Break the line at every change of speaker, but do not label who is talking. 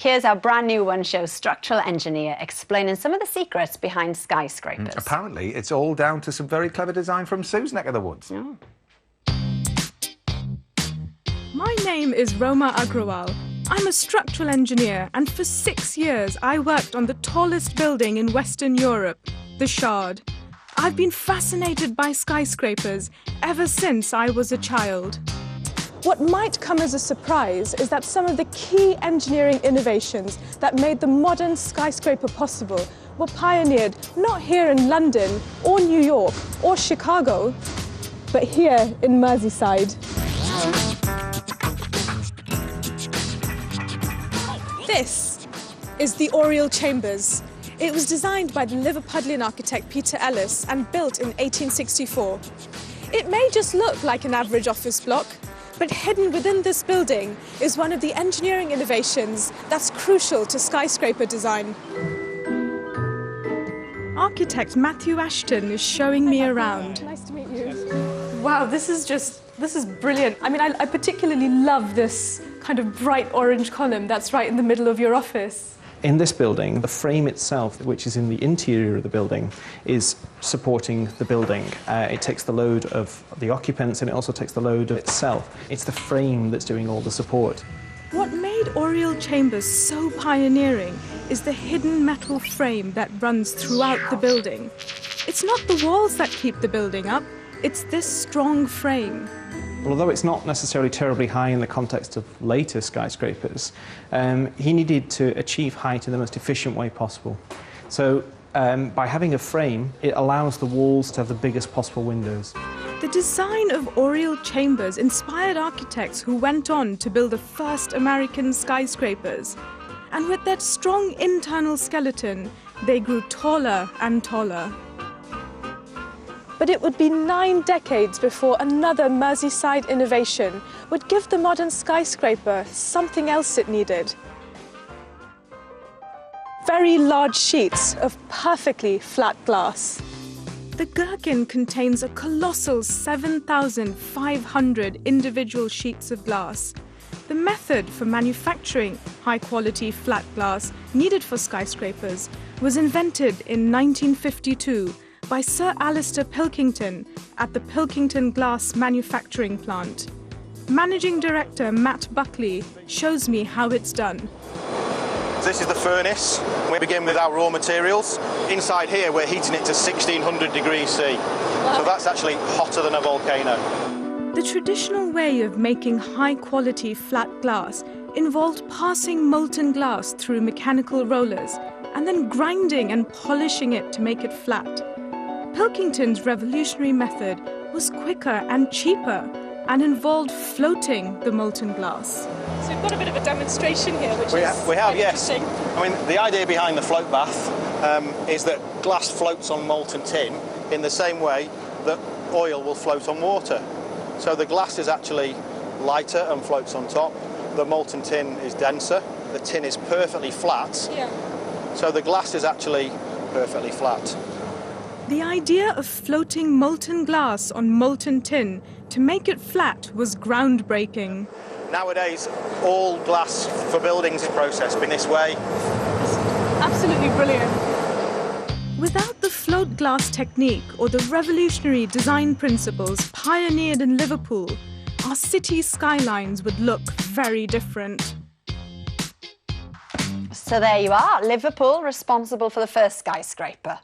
Here's our brand new One Show structural engineer explaining some of the secrets behind skyscrapers.
Apparently, it's all down to some very clever design from Sue's neck of the woods.
Oh.
My name is Roma Agarwal. I'm a structural engineer, and for 6 years I worked on the tallest building in Western Europe, the Shard. I've been fascinated by skyscrapers ever since I was a child. What might come as a surprise is that some of the key engineering innovations that made the modern skyscraper possible were pioneered not here in London or New York or Chicago, but here in Merseyside. This is the Oriel Chambers. It was designed by the Liverpudlian architect Peter Ellis and built in 1864. It may just look like an average office block, but hidden within this building is one of the engineering innovations that's crucial to skyscraper design. Architect Matthew Ashton is showing me around.
Nice to meet you. Wow, this is brilliant. I mean, I particularly love this kind of bright orange column that's right in the middle of your office.
In this building, the frame itself, which is in the interior of the building, is supporting the building. It takes the load of the occupants and it also takes the load of itself. It's the frame that's doing all the support.
What made Oriel Chambers so pioneering is the hidden metal frame that runs throughout the building. It's not the walls that keep the building up, it's this strong frame.
Although it's not necessarily terribly high in the context of later skyscrapers, he needed to achieve height in the most efficient way possible. So by having a frame, it allows the walls to have the biggest possible windows.
The design of Oriel Chambers inspired architects who went on to build the first American skyscrapers. And with that strong internal skeleton, they grew taller and taller. But it would be 9 decades before another Merseyside innovation would give the modern skyscraper something else it needed. Very large sheets of perfectly flat glass. The gherkin contains a colossal 7,500 individual sheets of glass. The method for manufacturing high-quality flat glass needed for skyscrapers was invented in 1952 by Sir Alistair Pilkington at the Pilkington Glass Manufacturing Plant. Managing Director Matt Buckley shows me how it's done.
This is the furnace. We begin with our raw materials. Inside here we're heating it to 1600 degrees C. So that's actually hotter than a volcano.
The traditional way of making high-quality flat glass involved passing molten glass through mechanical rollers and then grinding and polishing it to make it flat. Pilkington's revolutionary method was quicker and cheaper and involved floating the molten glass. So we've got a bit of a demonstration here, which
we have, yes. I mean, the idea behind the float bath is that glass floats on molten tin in the same way that oil will float on water. So the glass is actually lighter and floats on top. The molten tin is denser. The tin is perfectly flat. Yeah. So the glass is actually perfectly flat.
The idea of floating molten glass on molten tin to make it flat was groundbreaking.
Nowadays, all glass for buildings is processed in this way.
It's absolutely brilliant.
Without the float glass technique or the revolutionary design principles pioneered in Liverpool, our city's skylines would look very different.
So there you are, Liverpool responsible for the first skyscraper.